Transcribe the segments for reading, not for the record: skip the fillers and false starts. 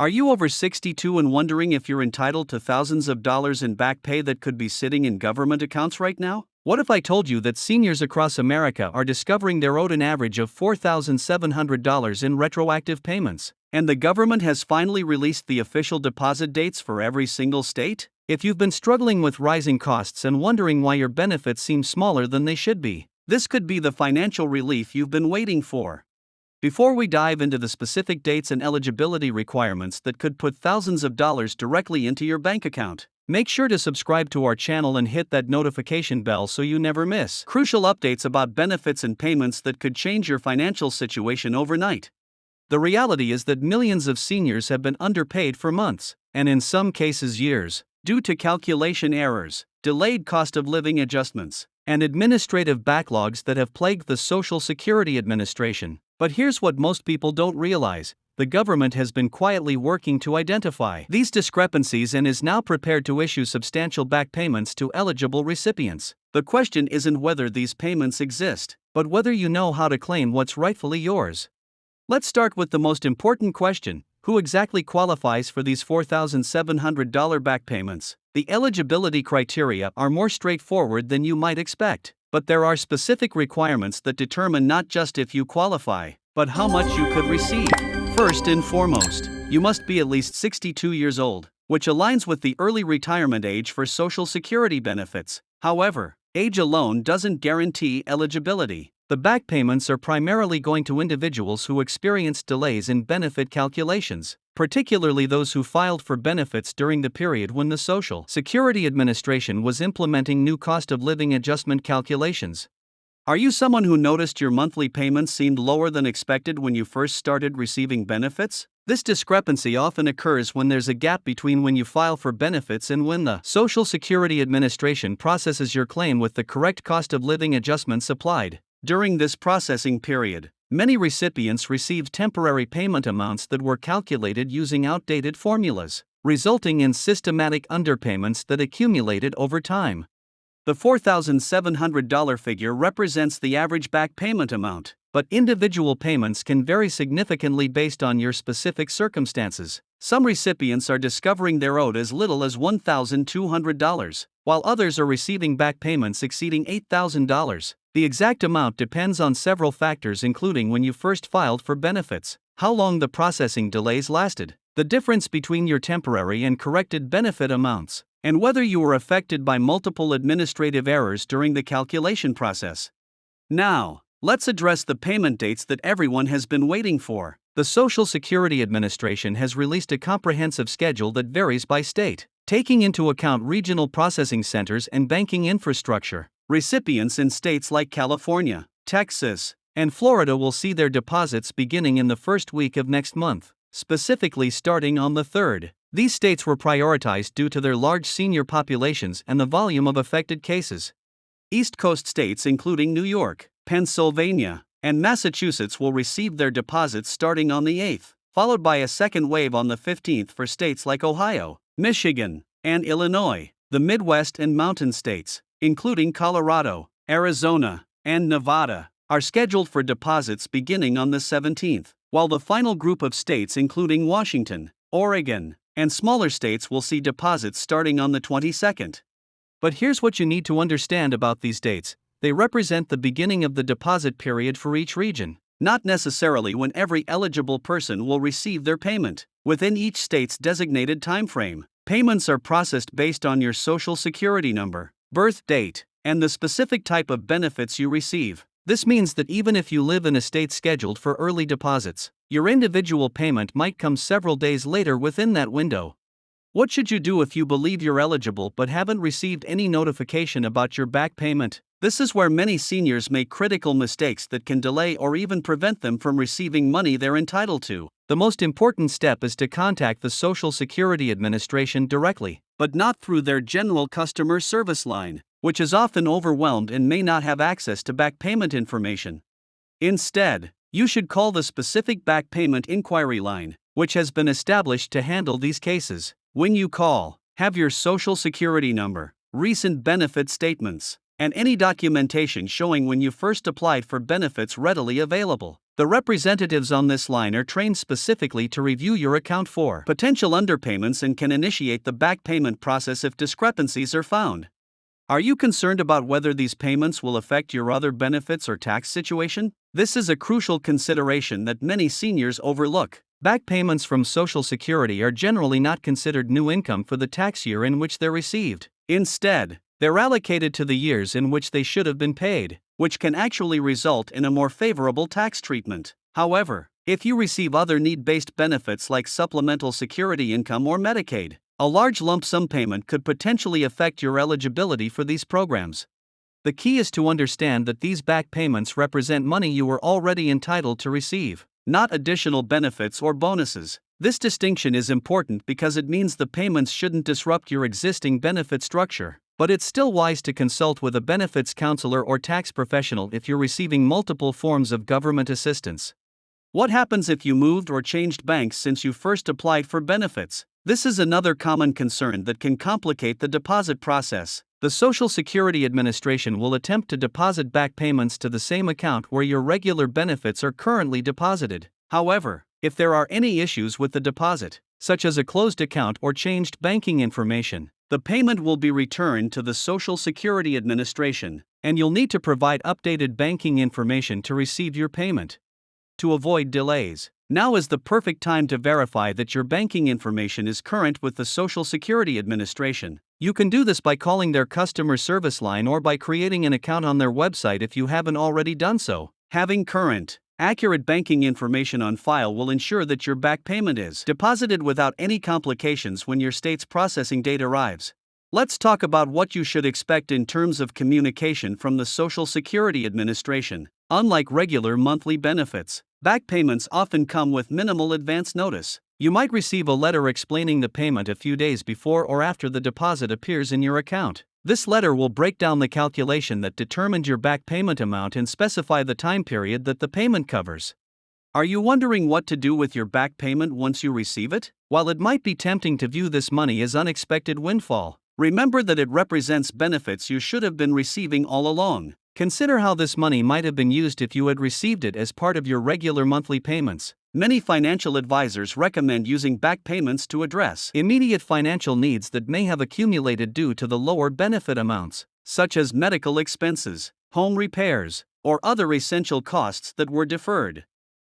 Are you over 62 and wondering if you're entitled to thousands of dollars in back pay that could be sitting in government accounts right now? What if I told you that seniors across America are discovering they're owed an average of $4,700 in retroactive payments, and the government has finally released the official deposit dates for every single state? If you've been struggling with rising costs and wondering why your benefits seem smaller than they should be, this could be the financial relief you've been waiting for. Before we dive into the specific dates and eligibility requirements that could put thousands of dollars directly into your bank account, make sure to subscribe to our channel and hit that notification bell so you never miss crucial updates about benefits and payments that could change your financial situation overnight. The reality is that millions of seniors have been underpaid for months, and in some cases years, due to calculation errors, delayed cost of living adjustments, and administrative backlogs that have plagued the Social Security Administration. But here's what most people don't realize: the government has been quietly working to identify these discrepancies and is now prepared to issue substantial back payments to eligible recipients. The question isn't whether these payments exist, but whether you know how to claim what's rightfully yours. Let's start with the most important question: who exactly qualifies for these $4,700 back payments? The eligibility criteria are more straightforward than you might expect, but there are specific requirements that determine not just if you qualify, but how much you could receive. First and foremost, you must be at least 62 years old, which aligns with the early retirement age for Social Security benefits. However, age alone doesn't guarantee eligibility. The back payments are primarily going to individuals who experienced delays in benefit calculations, particularly those who filed for benefits during the period when the Social Security Administration was implementing new cost of living adjustment calculations. Are you someone who noticed your monthly payments seemed lower than expected when you first started receiving benefits? This discrepancy often occurs when there's a gap between when you file for benefits and when the Social Security Administration processes your claim with the correct cost of living adjustments applied. During this processing period, many recipients received temporary payment amounts that were calculated using outdated formulas, resulting in systematic underpayments that accumulated over time. The $4,700 figure represents the average back payment amount, but individual payments can vary significantly based on your specific circumstances. Some recipients are discovering they're owed as little as $1,200, while others are receiving back payments exceeding $8,000. The exact amount depends on several factors, including when you first filed for benefits, how long the processing delays lasted, the difference between your temporary and corrected benefit amounts, and whether you were affected by multiple administrative errors during the calculation process. Now, let's address the payment dates that everyone has been waiting for. The Social Security Administration has released a comprehensive schedule that varies by state, taking into account regional processing centers and banking infrastructure. Recipients in states like California, Texas, and Florida will see their deposits beginning in the first week of next month, specifically starting on the 3rd. These states were prioritized due to their large senior populations and the volume of affected cases. East Coast states including New York, Pennsylvania, and Massachusetts will receive their deposits starting on the 8th, followed by a second wave on the 15th for states like Ohio, Michigan, and Illinois. The Midwest and Mountain states, including Colorado, Arizona, and Nevada, are scheduled for deposits beginning on the 17th, while the final group of states including Washington, Oregon, and smaller states will see deposits starting on the 22nd. But here's what you need to understand about these dates: they represent the beginning of the deposit period for each region, not necessarily when every eligible person will receive their payment. Within each state's designated timeframe, payments are processed based on your Social Security number, birth date, and the specific type of benefits you receive. This means that even if you live in a state scheduled for early deposits, your individual payment might come several days later within that window. What should you do if you believe you're eligible but haven't received any notification about your back payment? This is where many seniors make critical mistakes that can delay or even prevent them from receiving money they're entitled to. The most important step is to contact the Social Security Administration directly, but not through their general customer service line, which is often overwhelmed and may not have access to back payment information. Instead, you should call the specific back payment inquiry line, which has been established to handle these cases. When you call, have your Social Security number, recent benefit statements, and any documentation showing when you first applied for benefits readily available. The representatives on this line are trained specifically to review your account for potential underpayments and can initiate the back payment process if discrepancies are found. Are you concerned about whether these payments will affect your other benefits or tax situation? This is a crucial consideration that many seniors overlook. Back payments from Social Security are generally not considered new income for the tax year in which they're received. Instead, they're allocated to the years in which they should have been paid, which can actually result in a more favorable tax treatment. However, if you receive other need-based benefits like supplemental security income or Medicaid, a large lump sum payment could potentially affect your eligibility for these programs. The key is to understand that these back payments represent money you were already entitled to receive, not additional benefits or bonuses. This distinction is important because it means the payments shouldn't disrupt your existing benefit structure, but it's still wise to consult with a benefits counselor or tax professional if you're receiving multiple forms of government assistance. What happens if you moved or changed banks since you first applied for benefits? This is another common concern that can complicate the deposit process. The Social Security Administration will attempt to deposit back payments to the same account where your regular benefits are currently deposited. However, if there are any issues with the deposit, such as a closed account or changed banking information, the payment will be returned to the Social Security Administration, and you'll need to provide updated banking information to receive your payment. To avoid delays, now is the perfect time to verify that your banking information is current with the Social Security Administration. You can do this by calling their customer service line or by creating an account on their website if you haven't already done so. Having current, accurate banking information on file will ensure that your back payment is deposited without any complications when your state's processing date arrives. Let's talk about what you should expect in terms of communication from the Social Security Administration. Unlike regular monthly benefits, back payments often come with minimal advance notice. You might receive a letter explaining the payment a few days before or after the deposit appears in your account. This letter will break down the calculation that determined your back payment amount and specify the time period that the payment covers. Are you wondering what to do with your back payment once you receive it? While it might be tempting to view this money as unexpected windfall, remember that it represents benefits you should have been receiving all along. Consider how this money might have been used if you had received it as part of your regular monthly payments. Many financial advisors recommend using back payments to address immediate financial needs that may have accumulated due to the lower benefit amounts, such as medical expenses, home repairs, or other essential costs that were deferred.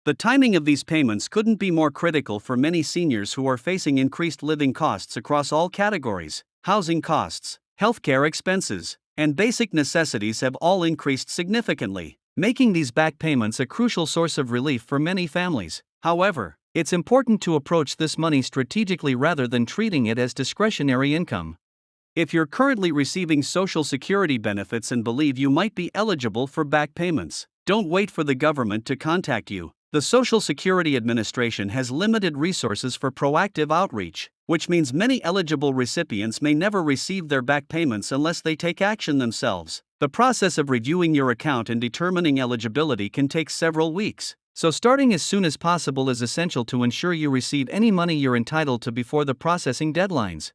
The timing of these payments couldn't be more critical for many seniors who are facing increased living costs across all categories. Housing costs, healthcare expenses, and basic necessities have all increased significantly, making these back payments a crucial source of relief for many families. However, it's important to approach this money strategically rather than treating it as discretionary income. If you're currently receiving Social Security benefits and believe you might be eligible for back payments, don't wait for the government to contact you. The Social Security Administration has limited resources for proactive outreach, which means many eligible recipients may never receive their back payments unless they take action themselves. The process of reviewing your account and determining eligibility can take several weeks, so starting as soon as possible is essential to ensure you receive any money you're entitled to before the processing deadlines.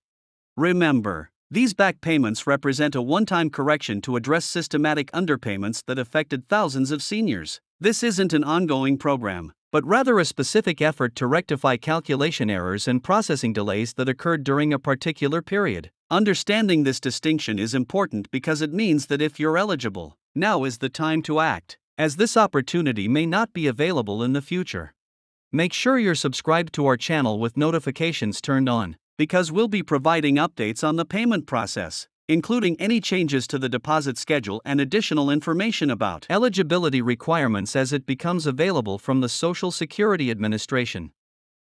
Remember, these back payments represent a one-time correction to address systematic underpayments that affected thousands of seniors. This isn't an ongoing program, but rather a specific effort to rectify calculation errors and processing delays that occurred during a particular period. Understanding this distinction is important because it means that if you're eligible, now is the time to act, as this opportunity may not be available in the future. Make sure you're subscribed to our channel with notifications turned on, because we'll be providing updates on the payment process, including any changes to the deposit schedule and additional information about eligibility requirements as it becomes available from the Social Security Administration.